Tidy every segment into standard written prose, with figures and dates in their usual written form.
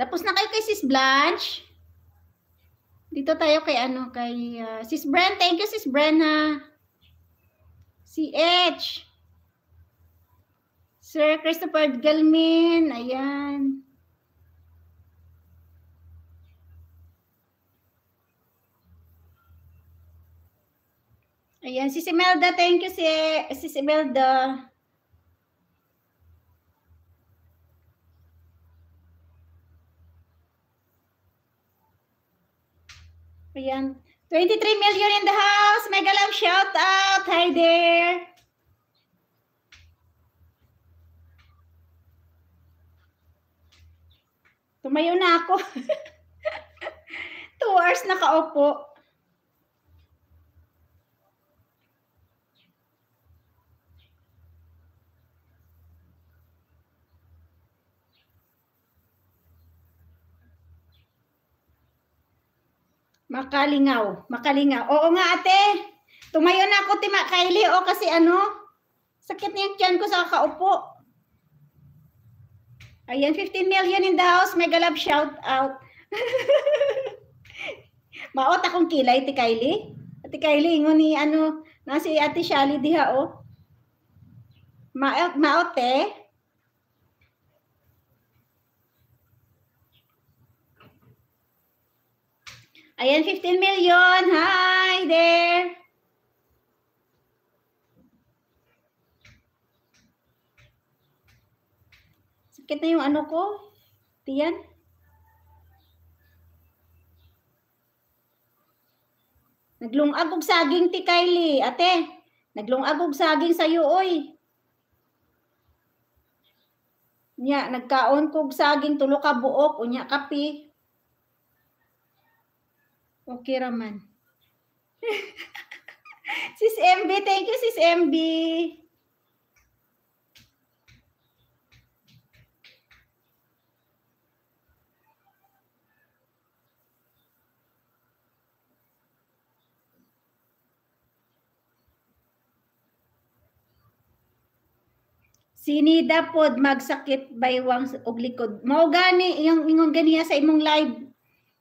Tapos na kayo kay Sis Blanche. Dito tayo kay ano, kay Sis Bren. Thank you, Sis Bren, ha. CH. Sir Christopher Galmin. Ayan. Ayan, Sis Imelda. Thank you, Sis Imelda. Ayan. 23 million in the house. Mega love shout out. Hi there. Tumayo na ako. 2 hours nakaupo. Makalingaw. Makalingaw. Oo nga, ate. Tumayo na ako, Tima Kylie. O, kasi ano, sakit na yung tiyan ko sa kakaupo. Ayan, 15 million in the house. Mega love shout out. Maot akong kilay, Ate Kylie. Ate Kylie, ingon ni ano, nasi Ate Shali diha, o. Maot, eh. Ayan, 15 million. Hi there. Sakit na yung ano ko. Tiyan. Naglungag og saging, Ti Kylie. Ate, naglungag og saging sa'yo, oy. Nya, nagkaon kog saging, tulo ka buok, unya kapi. Okay raman. Sis MB, thank you, Sis MB. Sinida pod magsakit baywang og likod. Mao gani yung ingon ganiya sa imong live.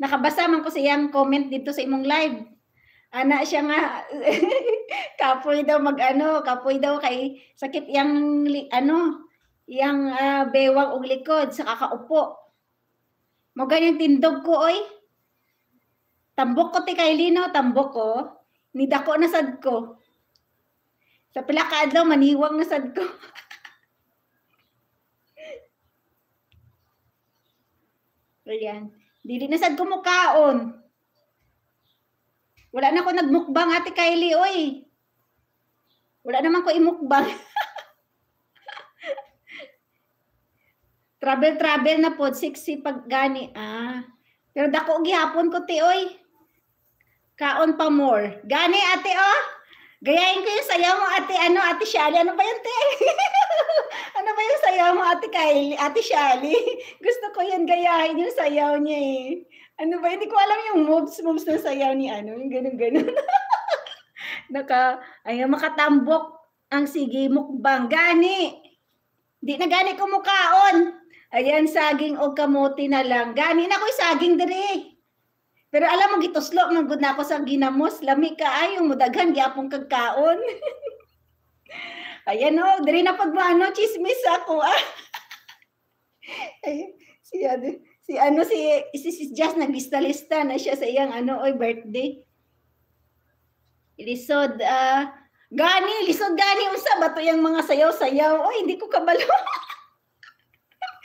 Nakabasa man ko sa iyang comment dito sa imong live. Ana siya nga kapoy daw mag-ano, kapoy daw kay sakit yang ano, yang baywang og likod sa kakaupo. Mao gani yung tindog ko oy. Tambok ko ti kay Lino, tambok ko. Nidako na sad ko. Sa pila ka adlaw maniwang na sad ko. Ayan. Dili na sad ko mukaon. Wala na ko nagmukbang, Ate Kylie, oy. Wala naman ko imukbang. Travel na po, 60 pag gani. Pero dako gihapon ko ti, oy. Kaon pa more. Gani, ate, oh. Gayahin ko yung sayaw mo, ate, Ate Shali. Ano ba yun, te? Ano ba yung sayaw mo, Ate Kylie? Ate Shali? Gusto ko yan gayahin yung sayaw niya, eh. Ano ba? Hindi ko alam yung moves ng sayaw ni yung ganun-ganun. Makatambok ang sige mukbang. Gani. Di na gani ko mukaon. Ayan, saging o kamote na lang. Gani na ko'y saging diri. Pero alam mo, gituslo, manggod na ako sa ginamos. Lami ka ay, yung mudaghan, gyapong kagkaon. Ayan o, diri na pagmano, chismis ako. Ay, si Jazz naglista-lista na siya sa iyang birthday. Lisod, lisod gani, unsa ba to yung mga sayaw-sayaw? Oy, hindi ko kabalo.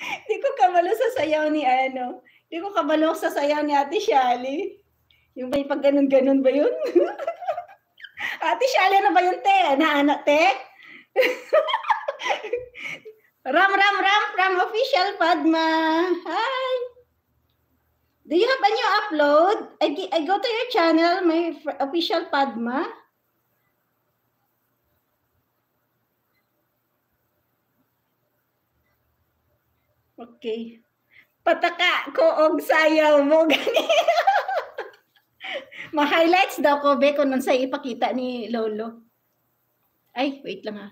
Hindi ko kabalo sa sayaw ni Hindi ko kabalo sa sayaw ni Ate Shali. Yung may pag ganun-ganun ba yun? Ate Shali, ano ba yun, te? Naanak, te? Ram from Official Padma. Hi. Do you have a new upload? I go to your channel, my Official Padma. Okay. Pataka ko og sayaw mo gani. Ma-highlights daw ko be kung sa ipakita ni Lolo. Ay, wait lang